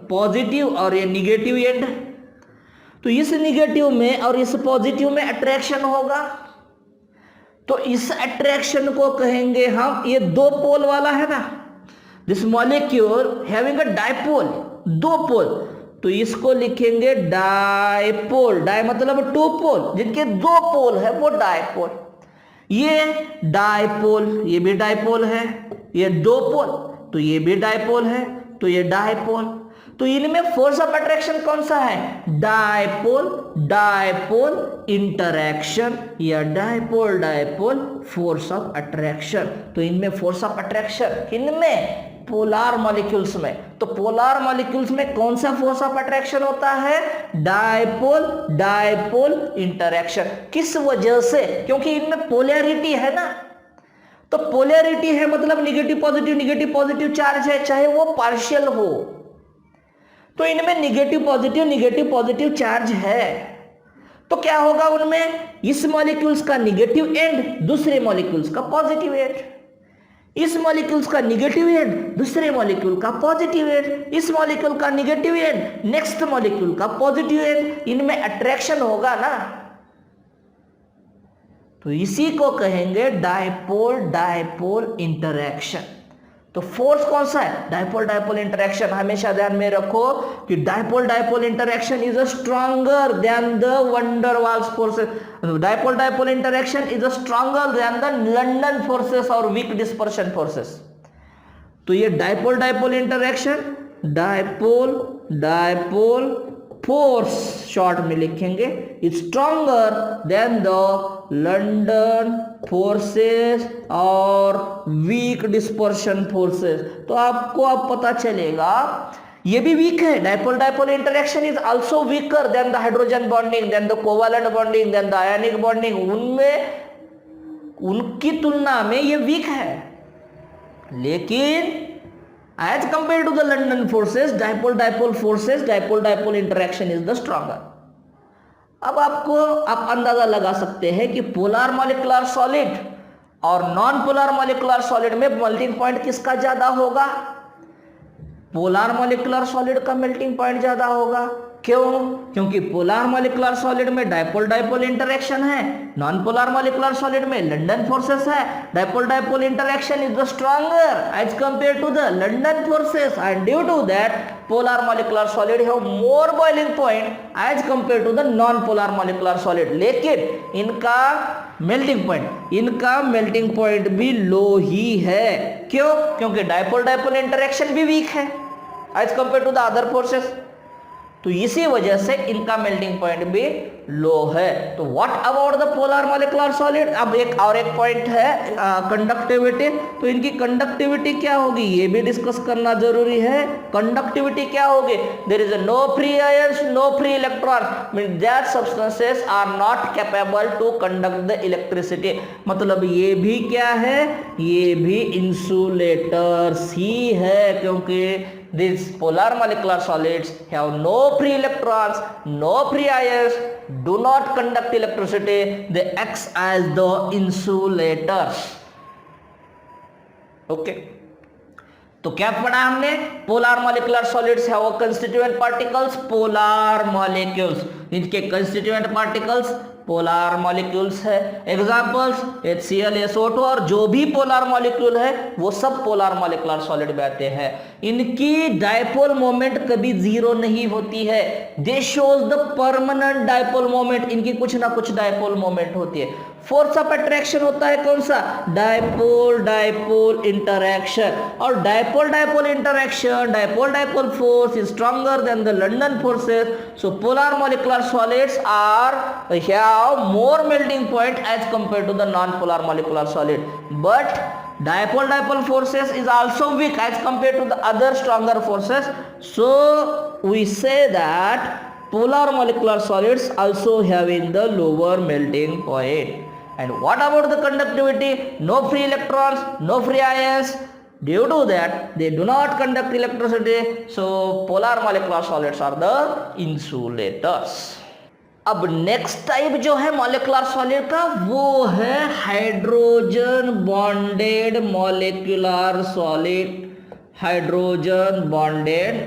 पॉजिटिव और ये निगेटिव एंड, तो इस निगेटिव में और इस पॉजिटिव में अट्रैक्शन होगा। तो इस अट्रैक्शन को कहेंगे हम, ये दो पोल वाला है ना, this molecule having a dipole, दो पोल, तो इसको लिखेंगे डाइपोल। डाई मतलब टू पोल, जिनके दो पोल है वो डाइपोल। ये डाइपोल, ये भी डाइपोल है, ये दो पोल तो ये भी डाइपोल है, तो ये डाइपोल। तो इनमें फोर्स ऑफ अट्रैक्शन कौन सा है, डाइपोल डाइपोल इंटरैक्शन या dipole dipole force of attraction. तो इनमें फोर्स ऑफ अट्रैक्शन, इनमें पोलर मॉलिक्यूल्स में, तो पोलर मॉलिक्यूल्स में कौन सा फोर्स ऑफ अट्रैक्शन होता है, डाइपोल डाइपोल इंटरैक्शन। किस वजह से, क्योंकि इनमें पोलैरिटी है ना, तो पोलैरिटी है मतलब निगेटिव पॉजिटिव चार्ज है, चाहे वो पार्शियल हो, तो इनमें निगेटिव पॉजिटिव चार्ज है। तो क्या होगा उनमें, इस मॉलिक्यूल्स का निगेटिव एंड दूसरे मॉलिक्यूल्स का पॉजिटिव एंड, इस मॉलिक्यूल्स का निगेटिव एंड दूसरे मॉलिक्यूल का पॉजिटिव एंड, इस मॉलिक्यूल का निगेटिव एंड नेक्स्ट मॉलिक्यूल का पॉजिटिव एंड, इनमें अट्रैक्शन होगा ना। तो इसी को कहेंगे डाइपोल डाइपोल इंटरैक्शन। तो फोर्स कौन सा है, डाइपोल डाइपोल इंटरैक्शन। हमेशा ध्यान में रखो कि dipole dipole interaction is stronger than the van der Waals forces. Dipole dipole interaction is stronger than the London forces और वीक डिस्पर्शन फोर्सेस। तो ये dipole dipole interaction, dipole dipole force short में लिखेंगे, is stronger than the London forces और weak dispersion forces. तो आपको अब पता चलेगा ये भी वीक है, dipole dipole interaction is also weaker than the hydrogen bonding, then the covalent bonding, then the ionic bonding. उनमें उनकी तुलना में ये वीक है, लेकिन as compared to the London forces, dipole dipole forces, dipole dipole interaction is the stronger। अब आप अंदाजा लगा सकते हैं कि पोलर मॉलिक्यूलर सॉलिड और नॉन पोलर मॉलिक्यूलर सॉलिड में मेल्टिंग पॉइंट किसका ज्यादा होगा, पोलर मॉलिक्यूलर सॉलिड का मेल्टिंग पॉइंट ज्यादा होगा। क्यों, क्योंकि पोलर मॉलिक्यूलर सॉलिड में डाइपोल डाइपोल इंटरैक्शन है, नॉन पोलर मॉलिक्यूलर सॉलिड में लंडन फोर्सेस है। Dipole dipole interaction is the stronger as compare to the London forces and due to that polar molecular solid have more boiling point as compare to the non polar molecular solid. लेकिन इनका melting point भी लो ही है। क्यों, क्योंकि dipole dipole interaction भी weak है as compare to the other forces. तो इसी वजह से इनका मेल्टिंग पॉइंट भी लो है। तो what about the polar molecular solid? अब एक पॉइंट है कंडक्टिविटी। तो इनकी कंडक्टिविटी क्या होगी ये भी डिस्कस करना जरूरी है। कंडक्टिविटी क्या होगी? There is no free ions, no free electron, mean that substances are not capable to conduct the electricity. मतलब ये भी क्या है? ये भी इंसुलेटर्स ही है, क्योंकि these polar molecular solids have no free electrons, no free ions, do not conduct electricity, they act as the insulators. Okay, तो क्या पढ़ा हमने? Polar molecular solids have constituent particles, polar molecules. इनके कंस्टिट्यूएंट पार्टिकल्स पोलर मॉलिक्यूल्स है। Examples HCl, SO2 और जो भी polar molecule है वो सब पोलर मॉलिक्यूलर सॉलिड में आते हैं। इनकी डायपोल मोमेंट कभी जीरो नहीं होती है। दे shows the permanent dipole moment. इनकी कुछ ना कुछ डायपोल मोमेंट होती है। फोर्स ऑफ अट्रैक्शन होता है कौन सा? Dipole dipole interaction. और dipole dipole interaction, dipole dipole force is stronger than the London forces. So polar molecular solids are have more melting point as compared to the non-polar molecular solid, but dipole forces is also weak as compared to the other stronger forces. So we say that polar molecular solids also having the lower melting point. And what about the conductivity? No free electrons, no free ions. Due to that they do not conduct electricity, so polar molecular solids are the insulators. अब next type जो है molecular solid का वो है hydrogen bonded molecular solid. Hydrogen bonded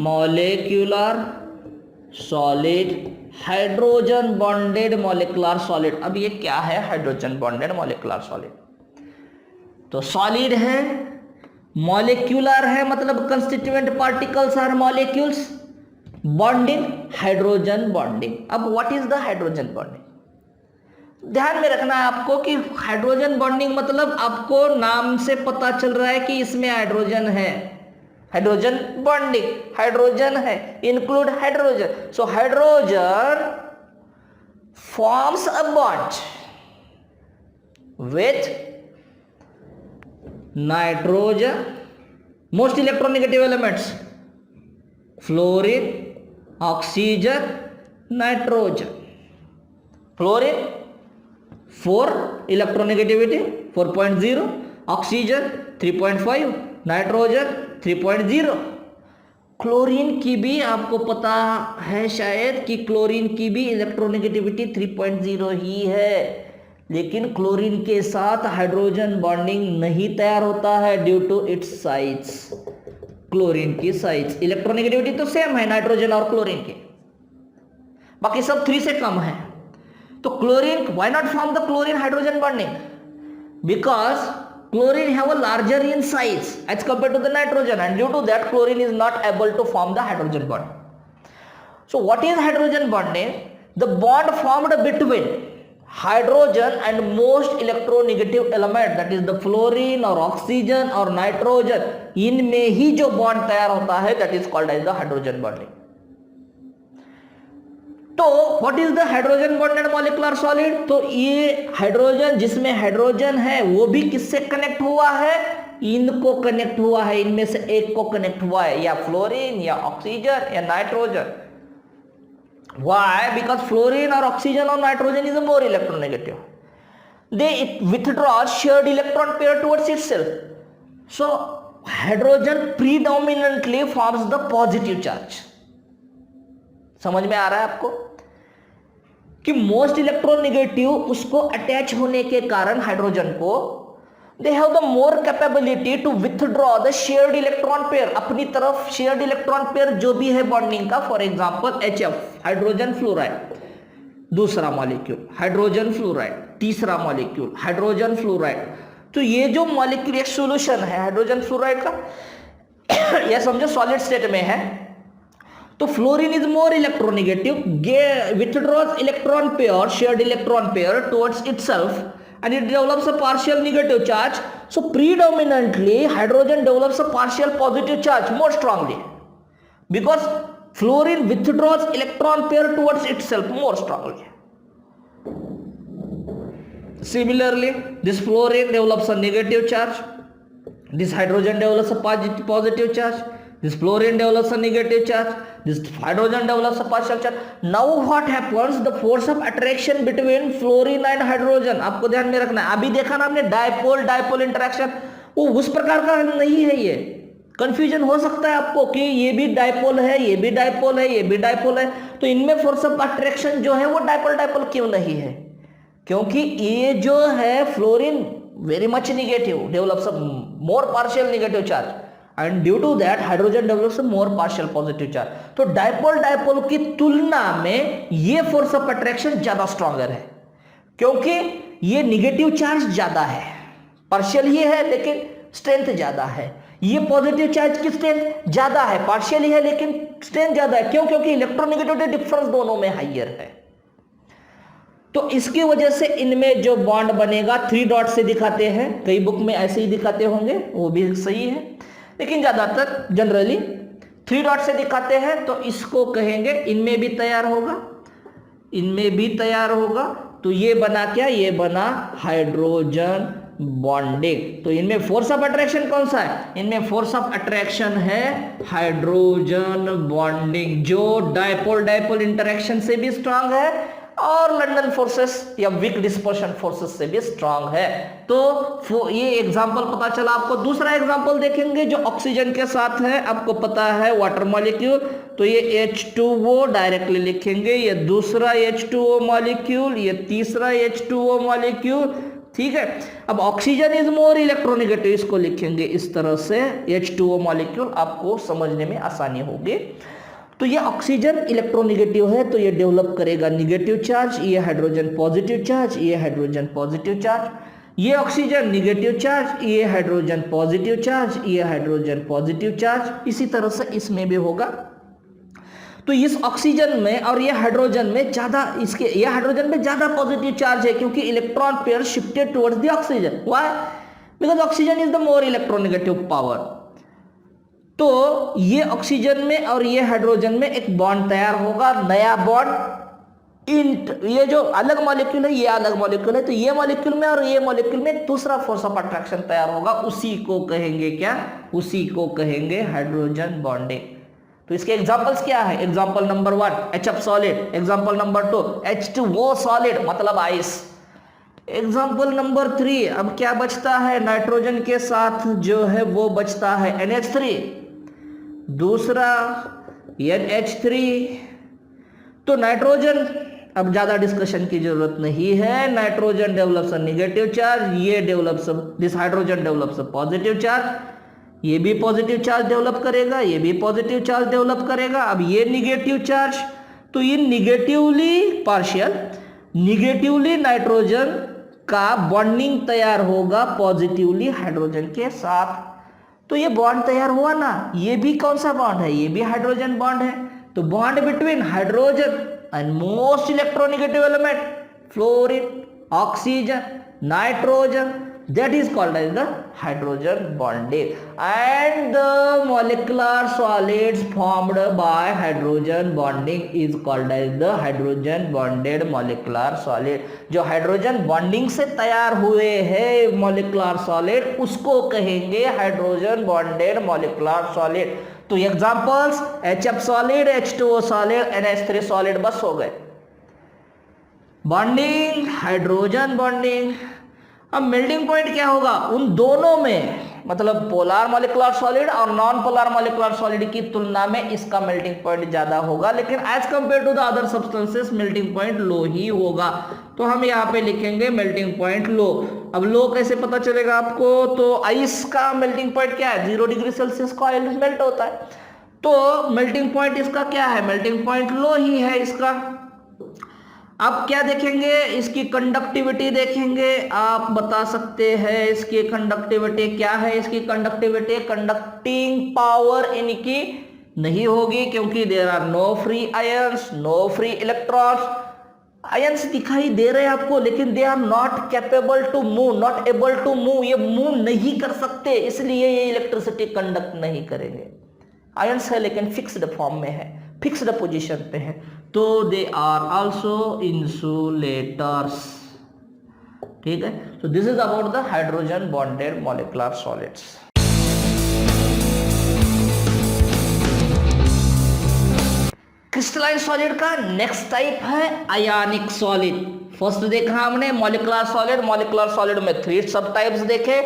molecular solid, hydrogen bonded molecular solid. अब ये क्या है हाइड्रोजन बॉन्डेड मॉलिक्यूलर सॉलिड? तो सॉलिड है, मॉलिक्यूलर है, मतलब constituent particles are molecules, bonding hydrogen bonding. अब what is the hydrogen bonding? ध्यान में रखना है आपको कि हाइड्रोजन बॉन्डिंग मतलब आपको नाम से पता चल रहा है कि इसमें हाइड्रोजन है। हाइड्रोजन बॉन्डिंग, हाइड्रोजन है, include hydrogen. So hydrogen forms a bond with nitrogen, most electronegative elements fluorine, oxygen, nitrogen. Fluorine 4 electronegativity 4.0, oxygen 3.5, nitrogen 3.0। Chlorine की भी आपको पता है शायद कि क्लोरीन की भी इलेक्ट्रोनेगेटिविटी 3.0 ही है, लेकिन क्लोरीन के साथ हाइड्रोजन बॉन्डिंग नहीं तैयार होता है due to its size. Chlorine की साइज, इलेक्ट्रोनेगेटिविटी तो सेम है नाइट्रोजन और क्लोरीन के, बाकी सब 3 से कम है। तो chlorine, why not form the chlorine hydrogen bonding? Because chlorine have a larger in size as compared to the nitrogen, and due to that chlorine is not able to form the hydrogen bond. So what is hydrogen bonding? The bond formed between hydrogen and most electronegative element, that is the fluorine or oxygen or nitrogen, इनमें ही जो bond तैयार होता है that is called as the hydrogen bonding. तो what is the hydrogen bonded molecular solid? तो ये hydrogen, जिसमें hydrogen है वो भी किससे कनेक्ट हुआ है? इनको कनेक्ट हुआ है, इनमें से एक को कनेक्ट हुआ है, या फ्लोरीन या ऑक्सीजन या नाइट्रोजन। व्हाई? बिकॉज फ्लोरीन और ऑक्सीजन और nitrogen is more electronegative, they withdraw shared electron pair towards itself. So hydrogen predominantly forms the positive charge. समझ में आ रहा है आपको कि मोस्ट इलेक्ट्रोनेगेटिव उसको अटैच होने के कारण हाइड्रोजन को, they have the more capability to withdraw the shared electron pair, अपनी तरफ शेयर्ड इलेक्ट्रॉन पेयर जो भी है बॉन्डिंग का। For example HF hydrogen fluoride, दूसरा मॉलिक्यूल हाइड्रोजन फ्लोराइड, तीसरा मॉलिक्यूल हाइड्रोजन फ्लोराइड। तो ये जो मॉलिक्यूल एक सॉल्यूशन है हाइड्रोजन फ्लोराइड का, यह समझो सॉलिड स्टेट में है, तो fluorine is more electronegative, withdraws electron pair, shared electron pair towards itself, and it develops a partial negative charge. So predominantly hydrogen develops a partial positive charge more strongly, because fluorine withdraws electron pair towards itself more strongly. Similarly, this fluorine develops a negative charge, this hydrogen develops a positive charge, this fluorine develops a negative charge, this hydrogen develops a partial charge. Now what happens, the force of attraction between fluorine and hydrogen, आपको ध्यान में रखना है. अभी देखा ना आपने dipole dipole interaction, वो उस प्रकार का नहीं है. ये कंफ्यूजन हो सकता है आपको कि ये भी डायपोल है, ये भी डायपोल है, ये भी डायपोल है, तो इनमें फोर्स ऑफ अट्रैक्शन जो है वो डायपोल डायपोल क्यों नहीं है? क्योंकि ये जो है fluorine very much negative, develops a more partial negative charge and due to that hydrogen develops a more partial positive charge. तो डायपोल डायपोल की तुलना में ये फोर्स ऑफ अट्रैक्शन ज्यादा स्ट्रॉन्गर है, क्योंकि ये नेगेटिव चार्ज ज्यादा है, पार्शियल ही है लेकिन स्ट्रेंथ ज्यादा है. ये पॉजिटिव चार्ज की स्ट्रेंथ ज्यादा है, पार्शियल ही है लेकिन स्ट्रेंथ ज्यादा है. क्यों? क्योंकि इलेक्ट्रोनेगेटिविटी डिफरेंस दोनों में हाइयर है. तो इसकी वजह से इनमें जो बॉन्ड बनेगा 3 डॉट से दिखाते हैं, कई बुक में ऐसे ही दिखाते होंगे, वो भी सही है, लेकिन ज्यादातर जनरली 3 डॉट से दिखाते हैं. तो इसको कहेंगे इनमें भी तैयार होगा, इनमें भी तैयार होगा. तो ये बना क्या? ये बना हाइड्रोजन बॉन्डिंग. तो इनमें फोर्स ऑफ अट्रैक्शन कौन सा है? इनमें फोर्स ऑफ अट्रैक्शन है हाइड्रोजन बॉन्डिंग, जो डायपोल डायपोल इंटरेक्शन से भी स्ट्रांग है और लंडन फोर्सेस या वीक डिस्पर्शन फोर्सेस से भी स्ट्रांग है. तो ये एग्जांपल पता चला आपको. दूसरा एग्जांपल देखेंगे जो ऑक्सीजन के साथ है. आपको पता है वाटर मॉलिक्यूल, तो ये H2O डायरेक्टली लिखेंगे, ये दूसरा H2O मॉलिक्यूल, ये तीसरा H2O मॉलिक्यूल. ठीक है. अब ऑक्सीजन इज मोर इलेक्ट्रोनेगेटिव, इसको लिखेंगे इस तरह से H2O मॉलिक्यूल, आपको समझने में आसानी होगी. तो ये ऑक्सीजन इलेक्ट्रोनेगेटिव है, तो ये डेवलप करेगा नेगेटिव चार्ज, ये हाइड्रोजन पॉजिटिव चार्ज, ये हाइड्रोजन पॉजिटिव चार्ज. ये ऑक्सीजन नेगेटिव चार्ज, ये हाइड्रोजन पॉजिटिव चार्ज, ये हाइड्रोजन पॉजिटिव चार्ज. इसी तरह से इसमें भी होगा. तो इस ऑक्सीजन में और ये हाइड्रोजन में ज्यादा, इसके ये हाइड्रोजन में ज्यादा पॉजिटिव चार्ज है, क्योंकि electron pair shifted towards the oxygen. Why? Because oxygen is the more electronegative power. तो ये ऑक्सीजन में और ये हाइड्रोजन में एक बॉन्ड तैयार होगा, नया बॉन्ड. ये जो अलग मॉलिक्यूल है, ये अलग मॉलिक्यूल है, तो ये मॉलिक्यूल में और ये मॉलिक्यूल में दूसरा फोर्स ऑफ अट्रैक्शन तैयार होगा. उसी को कहेंगे क्या? उसी को कहेंगे हाइड्रोजन बॉन्डिंग. तो इसके एग्जांपल्स क्या है? Example number 1 HF solid, example number 2 H2O solid मतलब आइस, एग्जांपल नंबर 3. अब क्या बचता है? नाइट्रोजन के साथ जो है वो बचता है NH3, दूसरा NH3. तो नाइट्रोजन, अब ज्यादा डिस्कशन की जरूरत नहीं है. Nitrogen develops a negative charge, ये develops, this hydrogen develops a positive charge, ये भी पॉजिटिव चार्ज डेवलप करेगा, ये भी पॉजिटिव चार्ज डेवलप करेगा. अब ये नेगेटिव चार्ज, तो ये निगेटिवली पार्शियल, निगेटिवली नाइट्रोजन का बॉन्डिंग तैयार होगा पॉजिटिवली हाइड्रोजन के साथ. तो ये बॉन्ड तैयार हुआ ना. ये भी कौन सा बॉन्ड है? ये भी हाइड्रोजन बॉन्ड है. तो bond between hydrogen and most electronegative element fluorine, oxygen, nitrogen, that is called as the hydrogen bonding. And the molecular solids formed by hydrogen bonding is called as the hydrogen bonded molecular solid. जो hydrogen bonding से तैयार हुए हैं molecular solid, उसको कहेंगे hydrogen bonded molecular solid. तो examples HF solid, H2O solid, NH3 solid, बस हो गए. Bonding, hydrogen bonding. अब मेल्टिंग पॉइंट क्या होगा उन दोनों में, मतलब पोलर मॉलिक्यूलर सॉलिड और नॉन पोलर मॉलिक्यूलर सॉलिड की तुलना में इसका मेल्टिंग पॉइंट ज्यादा होगा, लेकिन as compare to the other substances melting point low ही होगा. तो हम यहाँ पे लिखेंगे मेल्टिंग पॉइंट लो. अब लो कैसे पता चलेगा आपको? तो आइस का मेल्टिंग पॉइंट क्या है? 0 डिग्री सेल्सियस का आइस मेल्ट होता है. तो मेल्टिंग पॉइंट इसका क्या है? मेल्टिंग पॉइंट लो ही है इसका. अब क्या देखेंगे? इसकी कंडक्टिविटी देखेंगे. आप बता सकते हैं इसकी कंडक्टिविटी क्या है? इसकी कंडक्टिविटी, कंडक्टिंग पावर इनकी नहीं होगी, क्योंकि there are no free ions, no free electrons. Ions दिखाई दे रहे हैं आपको, लेकिन they are not capable to move, not able to move. ये मूव नहीं कर सकते, इसलिए ये इलेक्ट्रिसिटी कंडक्ट नहीं करेंगे. आयंस है लेकिन फिक्स्ड फॉर्म में है. फिक्स्ड पोजीशन पे है, तो दे आर आल्सो इंसुलेटर्स। ठीक है, तो this is about the hydrogen bonded molecular solids. Crystalline solid का नेक्स्ट टाइप है आयनिक सॉलिड। फर्स्ट देखा हमने मॉलिक्यूलर सॉलिड, मॉलिक्यूलर सॉलिड में 3 सब टाइप्स देखे,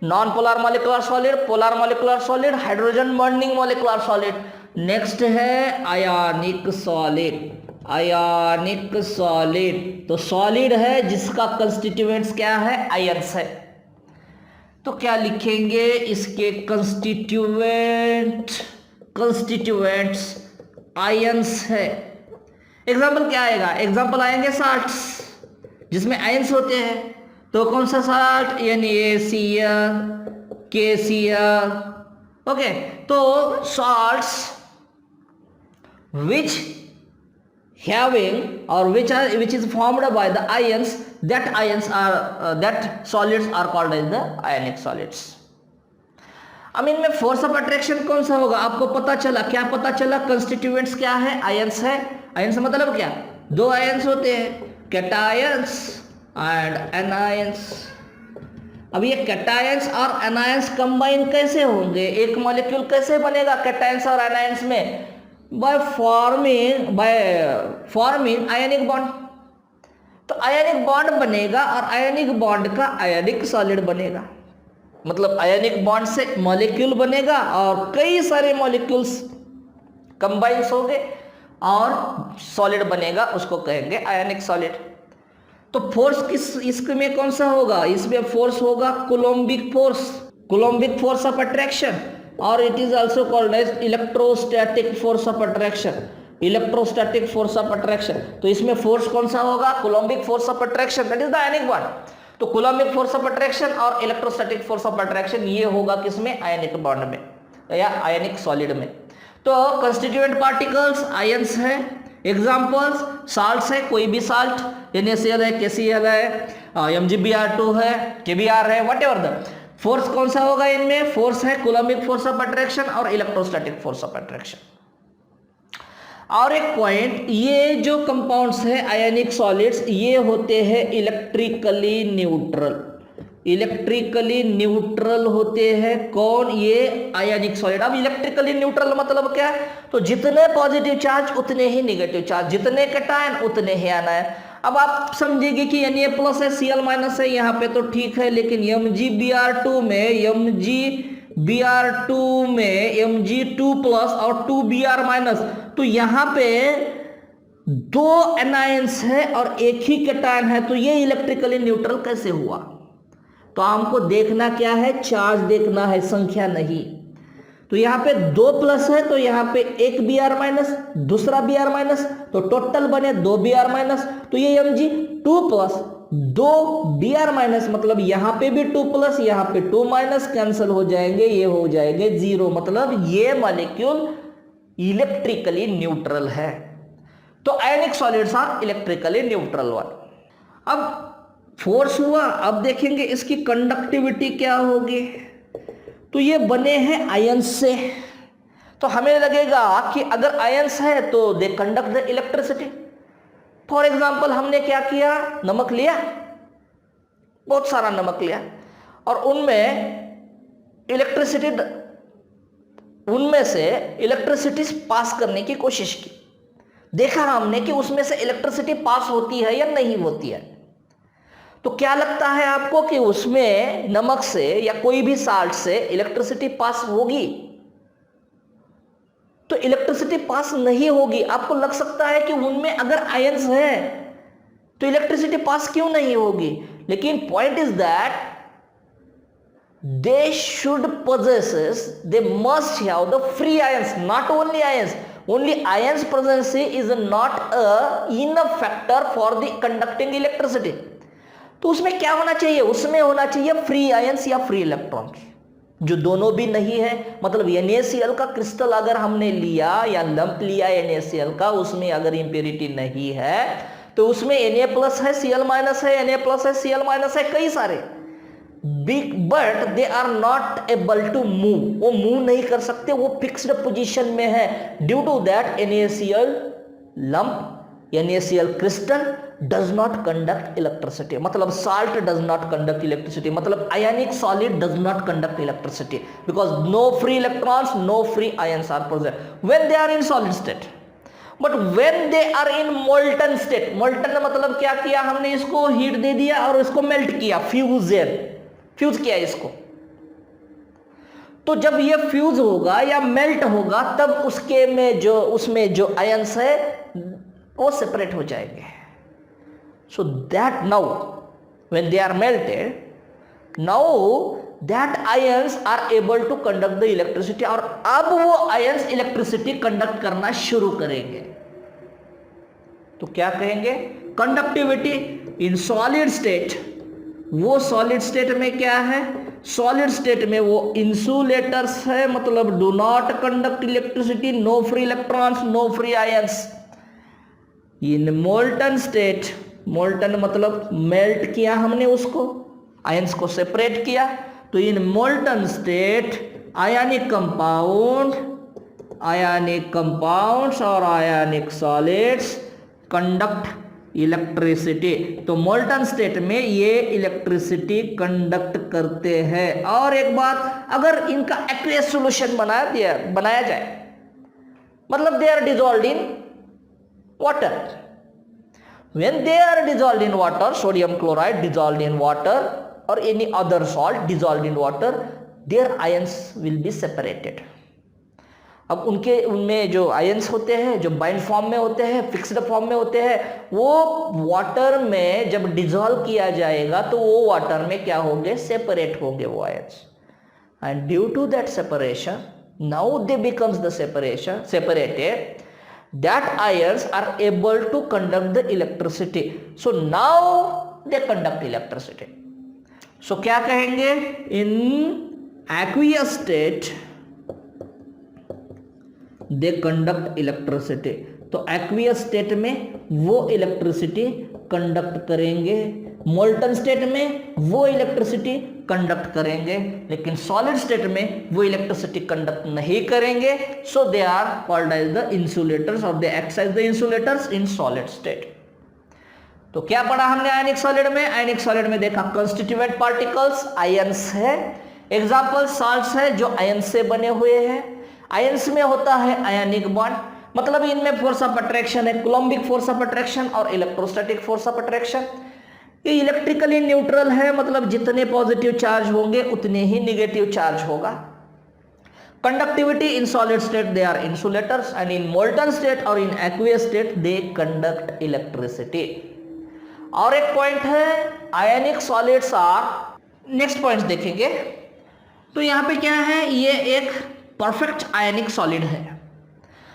non polar molecular solid, polar molecular solid, hydrogen bonding molecular solid. Next है आयनिक solid. आयनिक solid तो solid है जिसका कंस्टिट्यूएंट्स क्या है, आयंस है। तो क्या लिखेंगे इसके कंस्टिट्यूएंट्स आयंस है। एग्जाम्पल क्या आएगा, एग्जाम्पल आएंगे साल्ट्स जिसमें आयंस होते हैं। तो कौन सा साल्ट, NaCl, KCl। ओके, तो salts which having or which is formed by the ions, that solids are called as the ionic solids। अब इनमें फोर्स ऑफ अट्रैक्शन कौन सा होगा, आपको पता चला, क्या पता चला, कंस्टिट्यूएंट्स क्या है, आयंस है। आयंस मतलब क्या, 2 आयंस होते हैं, कैटायंस एंड एनायंस। अब ये कैटायंस और एनायंस कंबाइन कैसे होंगे, एक मॉलिक्यूल कैसे बनेगा कैटायंस और एनायंस में, बाय फॉर्मिंग आयनिक बॉन्ड। तो आयनिक बॉन्ड बनेगा और आयनिक बॉन्ड का आयनिक सॉलिड बनेगा। मतलब आयनिक बॉन्ड से मॉलिक्यूल बनेगा और कई सारे मॉलिक्यूल्स कंबाइंस होंगे और सॉलिड बनेगा, उसको कहेंगे आयनिक सॉलिड। तो फोर्स इसमें कौन सा होगा, इसमें फोर्स होगा कूलोम्बिक फोर्स ऑफ अट्रैक्शन, और it is also called as electrostatic force of attraction. Electrostatic force of attraction, तो इसमें फोर्स कौन सा होगा, coulombic force of attraction, that is the ionic bond. तो कूलोम्बिक फोर्स ऑफ अट्रैक्शन और electrostatic force of attraction ये होगा किसमें, आयनिक बॉन्ड में या आयनिक सॉलिड में। तो कंस्टिट्यूएंट पार्टिकल्स आयंस है। एग्जांपल्स साल्ट्स है, कोई भी साल्ट, NaCl है, KCl है, MgBr2 है, KBr है, व्हाटएवर द फोर्स कौन सा होगा इनमें, फोर्स है कूलोम्बिक फोर्स ऑफ अट्रैक्शन और इलेक्ट्रोस्टैटिक फोर्स ऑफ अट्रैक्शन। और एक पॉइंट, ये जो कंपाउंड्स है आयनिक सॉलिड्स, ये होते हैं इलेक्ट्रिकली न्यूट्रल होते हैं। कौन, ये आयनिक सॉलिड। अब इलेक्ट्रिकली न्यूट्रल मतलब क्या है, तो जितने पॉजिटिव चार्ज उतने ही नेगेटिव चार्ज, जितने कैटायन उतने ही आनायन। अब आप समझेंगे कि Na+ है, Cl- है यहाँ पे, तो ठीक है, लेकिन MgBr2 में Mg2+ और 2Br-, तो यहाँ पे 2 एनायंस है और एक ही कैटायन है, तो ये इलेक्ट्रिकली न्यूट्रल कैसे हुआ। तो हमको देखना क्या है, चार्ज देखना है, संख्या नहीं। तो यहाँ पे 2+ है, तो यहाँ पे 1 Br-, दूसरा Br-, तो टोटल बने 2 Br-, तो ये Mg2+, 2 Br-, मतलब यहाँ पे भी 2+, यहाँ पे 2- कैंसिल हो जाएंगे, ये हो जाएंगे 0, मतलब ये मॉलिक्यूल इलेक्ट्रिकली न्यूट्रल है। तो ionic solids are electrically neutral one. अब फोर्स हुआ, अब देखेंगे इसकी कंडक्टिविटी क्या होगी। तो ये बने हैं आयंस से, तो हमें लगेगा कि अगर आयंस है तो they conduct the electricity. For example हमने क्या किया, नमक लिया, बहुत सारा नमक लिया और उनमें से इलेक्ट्रिसिटी पास करने की कोशिश की। देखा हमने कि उसमें से इलेक्ट्रिसिटी पास होती है या नहीं होती है। तो क्या लगता है आपको कि उसमें नमक से या कोई भी साल्ट से इलेक्ट्रिसिटी पास होगी? तो इलेक्ट्रिसिटी पास नहीं होगी। आपको लग सकता है कि उनमें अगर आयंस है तो इलेक्ट्रिसिटी पास क्यों नहीं होगी, लेकिन point is that they should possesses, they must have the free ions, not only ions. Only ions presence is not a enough factor for the conducting electricity. तो उसमें क्या होना चाहिए, उसमें होना चाहिए फ्री आयंस या फ्री इलेक्ट्रॉन्स, जो दोनों भी नहीं है। मतलब NaCl का क्रिस्टल अगर हमने लिया या लंप लिया NaCl का, उसमें अगर इंप्योरिटी नहीं है तो उसमें Na+ है, Cl- है, Na+ है, Cl- है, कई सारे, but they are not able to move, वो मूव नहीं कर सकते, वो फिक्स्ड पोजीशन में है। Due to that NaCl lump, NaCl crystal does not conduct electricity, मतलब salt does not conduct electricity, मतलब ionic solid does not conduct electricity because no free electrons, no free ions are present when they are in solid state. But when they are in molten state, molten मतलब क्या किया हमने, इसको heat दे दिया और इसको melt किया, fuse किया इसको। तो जब ये फ्यूज होगा या मेल्ट होगा तब उसमें जो आयंस है वो सेपरेट हो जाएंगे। So that now when they are melted, now that ions are able to conduct the electricity, और अब वो आयंस इलेक्ट्रिसिटी कंडक्ट करना शुरू करेंगे। तो क्या कहेंगे, कंडक्टिविटी इन सॉलिड स्टेट। वो सॉलिड स्टेट में क्या है, सॉलिड स्टेट में वो इंसुलेटर्स है, मतलब do not conduct electricity, no free electrons, no free ions. In molten state, molten मतलब मेल्ट किया हमने उसको, आयंस को सेपरेट किया, तो in molten state ionic compounds और आयनिक सॉलिड्स कंडक्ट इलेक्ट्रिसिटी। तो मोल्टन स्टेट में ये इलेक्ट्रिसिटी कंडक्ट करते हैं। और एक बात, अगर इनका एक्वियस सॉल्यूशन बनाया जाए, मतलब they are dissolved in water, when they are dissolved in water, sodium chloride dissolved in water or any other salt dissolved in water, their ions will be separated. अब उनमें जो आयंस होते हैं, जो bind form में होते हैं, fixed form में होते हैं, वो वाटर में जब डिजॉल्व किया जाएगा तो वो वाटर में क्या होंगे, सेपरेट होंगे वो ions. And due to that separation, now they becomes the separated, that ions are able to conduct the electricity, so now they conduct electricity. So क्या कहेंगे, in aqueous state they conduct electricity। तो aqueous state में वो electricity conduct करेंगे, molten state में वो electricity conduct करेंगे, लेकिन सॉलिड स्टेट में वो इलेक्ट्रिसिटी कंडक्ट नहीं करेंगे। So they are called as the insulators और they act as the insulators in solid state. तो क्या पढ़ा हमने आयनिक सॉलिड में, आयनिक सॉलिड में देखा कंस्टिट्यूएंट पार्टिकल्स आयंस है, एग्जांपल साल्ट्स है जो आयंस से बने हुए हैं। आयंस में होता है आयनिक बॉन्ड, मतलब इनमें फोर्स ऑफ अट्रैक्शन है कूलम्बिक फोर्स ऑफ अट्रैक्शन और इलेक्ट्रोस्टैटिक फोर्स ऑफ अट्रैक्शन। ये इलेक्ट्रिकली न्यूट्रल है, मतलब जितने पॉजिटिव चार्ज होंगे उतने ही नेगेटिव चार्ज होगा। Conductivity in solid state they are insulators and in molten state और in aqueous state they conduct electricity. और एक पॉइंट है ionic solids are, next point देखेंगे। तो यहां पे क्या है, ये एक परफेक्ट आयनिक सॉलिड है।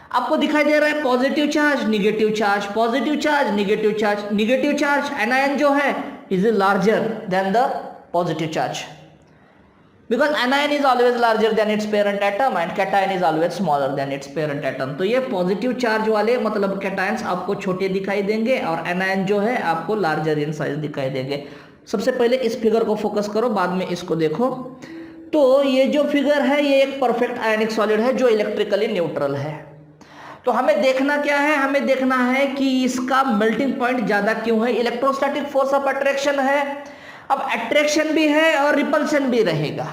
आपको दिखाई दे रहा है positive charge negative charge, positive charge negative charge, negative charge anion जो है is larger than the positive charge, because anion is always larger than it's parent atom and cation is always smaller than it's parent atom. तो ये positive charge वाले मतलब cations आपको छोटे दिखाई देंगे और एनायन जो है आपको लार्जर इन साइज दिखाई देंगे। सबसे पहले इस फिगर को फोकस करो, बाद में इसको देखो। तो ये जो फिगर है ये एक परफेक्ट आयनिक सॉलिड है जो इलेक्ट्रिकली न्यूट्रल है। तो हमें देखना क्या है, हमें देखना है कि इसका मेल्टिंग पॉइंट ज्यादा क्यों है। इलेक्ट्रोस्टैटिक फोर्स ऑफ अट्रैक्शन है, अब अट्रैक्शन भी है और रिपल्शन भी रहेगा।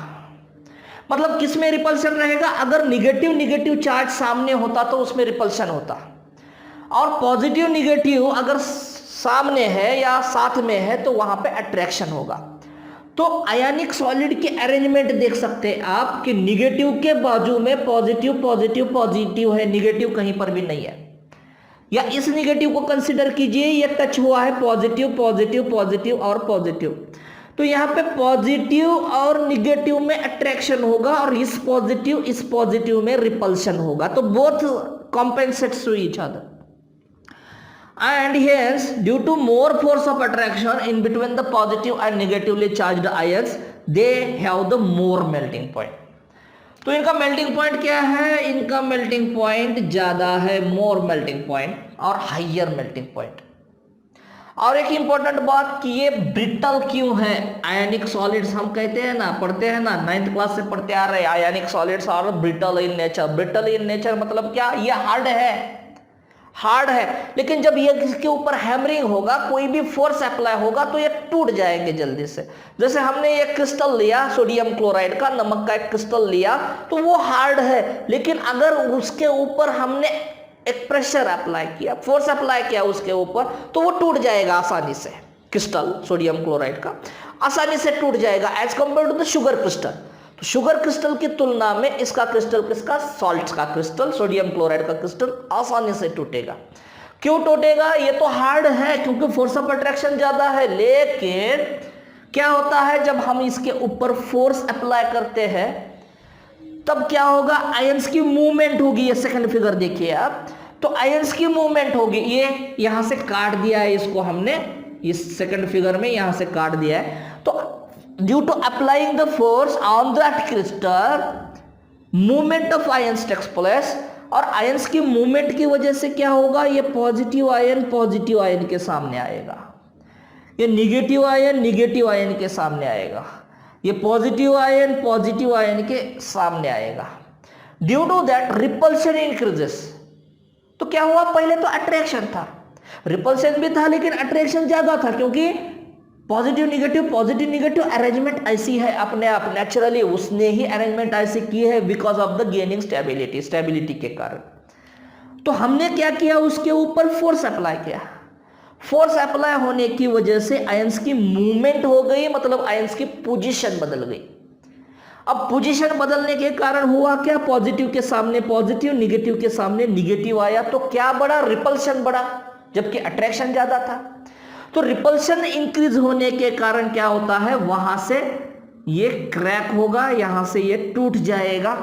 मतलब किस में रिपल्शन रहेगा, अगर निगेटिव चार्ज सामने होता तो उसमें रिपल्शन होता, और पॉजिटिव निगेटिव अगर सामने है या साथ में है तो वहां पे अट्रैक्शन होगा। तो आयनिक सॉलिड के अरेंजमेंट देख सकते हैं आप कि निगेटिव के बाजू में पॉजिटिव पॉजिटिव पॉजिटिव है, निगेटिव कहीं पर भी नहीं है। या इस निगेटिव को कंसीडर कीजिए, ये टच हुआ है पॉजिटिव पॉजिटिव पॉजिटिव और पॉजिटिव, तो यहाँ पे पॉजिटिव और निगेटिव में अट्रैक्शन होगा और इस पॉजिटिव में रिपल्शन होगा। तो both compensates to each other and hence due to more force of attraction in between the positive and negatively charged ions they have the more melting point। तो इनका melting point क्या है, इनका melting point ज्यादा है, मोर melting point और higher melting point. और एक इंपॉर्टेंट बात कि ये ब्रिटल क्यों है। आयनिक सॉलिड्स हम कहते हैं ना, पढ़ते हैं ना, 9th क्लास से पढ़ते आ रहे हैं, ionic solids are brittle in nature. Brittle in nature मतलब क्या, ये हार्ड है, हार्ड है, लेकिन जब ये इसके ऊपर हैमरिंग होगा, कोई भी फोर्स अप्लाई होगा तो ये टूट जाएंगे जल्दी से। जैसे हमने ये क्रिस्टल लिया सोडियम क्लोराइड का, नमक का एक क्रिस्टल लिया, तो वो हार्ड है, लेकिन अगर उसके ऊपर हमने एक प्रेशर अप्लाई किया, फोर्स अप्लाई किया उसके ऊपर, तो वो टूट जाएगा आसानी से। क्रिस्टल सोडियम क्लोराइड का आसानी से टूट जाएगा as compare to the sugar crystal. तो शुगर क्रिस्टल की तुलना में इसका क्रिस्टल, किसका, सॉल्ट का क्रिस्टल, सोडियम क्लोराइड का क्रिस्टल आसानी से टूटेगा। क्यों टूटेगा, ये तो हार्ड है क्योंकि फोर्स ऑफ अट्रैक्शन ज्यादा है, लेकिन क्या होता है जब हम इसके ऊपर फोर्स अप्लाई करते हैं तब क्या होगा, आयंस की मूवमेंट होगी। ये सेकंड फिगर देखिए आप, तो आयंस की मूवमेंट होगी। ये यहां से काट दिया है इसको हमने, इस सेकंड फिगर में यहां से काट दिया है। तो due to applying the force on that crystal, movement of ions takes place, और आयंस की मूवमेंट की वजह से क्या होगा, ये पॉजिटिव आयन के सामने आएगा, ये निगेटिव आयन के सामने आएगा, ये पॉजिटिव आयन के सामने आएगा। Due to that repulsion increases. तो क्या हुआ, पहले तो अट्रैक्शन था, रिपल्शन भी था, लेकिन अट्रैक्शन ज्यादा था क्योंकि पॉजिटिव निगेटिव अरेंजमेंट ऐसी है अपने आप, नेचुरली उसने ही अरेंजमेंट ऐसी की है because of the gaining stability के कारण। तो हमने क्या किया, उसके ऊपर फोर्स अप्लाई किया, फोर्स अप्लाई होने की वजह से आयंस की मूवमेंट हो गई, मतलब आयंस की पोजीशन बदल गई। अब पोजीशन बदलने के कारण हुआ क्या, पॉजिटिव के सामने पॉजिटिव, निगेटिव के सामने निगेटिव आया, तो क्या बढ़ा, रिपल्शन बढ़ा, जबकि अट्रैक्शन ज्यादा था। तो रिपल्शन इंक्रीज होने के कारण क्या होता है, वहां से ये क्रैक होगा, यहां से ये टूट जाएगा।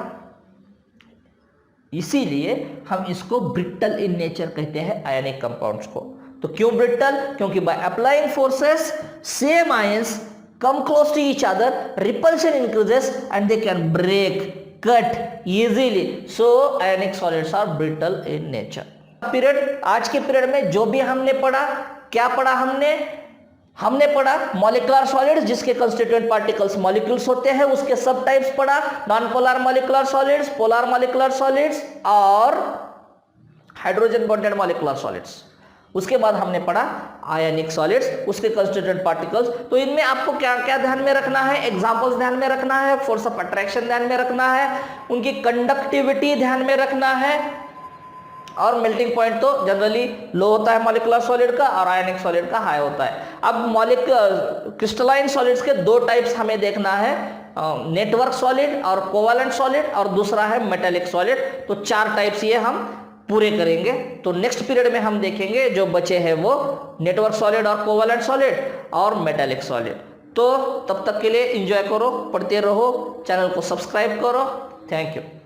इसीलिए हम इसको ब्रिटल इन नेचर कहते हैं आयनिक कंपाउंड्स को। तो क्यों ब्रिटल, क्योंकि by applying forces same ions come close to each other, repulsion increases and they can break, cut easily, so ionic solids are brittle in nature. आज के period में जो भी हमने पढ़ा, क्या पढ़ा हमने पढ़ा मॉलिक्यूलर सॉलिड्स जिसके कंस्टिट्यूएंट पार्टिकल्स मॉलिक्यूल्स होते हैं, उसके सब टाइप्स पढ़ा, non polar molecular solids, polar molecular solids और हाइड्रोजन बॉन्डेड मॉलिक्यूलर सॉलिड्स। उसके बाद हमने पढ़ा आयनिक सॉलिड्स, उसके कंस्टिट्यूएंट पार्टिकल्स। तो इनमें आपको क्या क्या ध्यान में रखना है, एग्जांपल्स ध्यान में रखना है, फोर्स ऑफ अट्रैक्शन ध्यान में रखना है, उनकी कंडक्टिविटी ध्यान में रखना है, और मेल्टिंग पॉइंट तो जनरली लो होता है मॉलिक्यूलर सॉलिड का और आयनिक सॉलिड का हाई होता है। अब क्रिस्टलाइन सॉलिड्स के दो टाइप्स हमें देखना है, नेटवर्क सॉलिड और कोवैलेंट सॉलिड, और दूसरा है मेटेलिक सॉलिड। तो 4 टाइप्स ये हम पूरे करेंगे। तो नेक्स्ट पीरियड में हम देखेंगे जो बचे हैं वो नेटवर्क सॉलिड और कोवैलेंट सॉलिड और मेटेलिक सॉलिड। तो तब तक के लिए एंजॉय करो, पढ़ते रहो, चैनल को सब्सक्राइब करो। Thank you.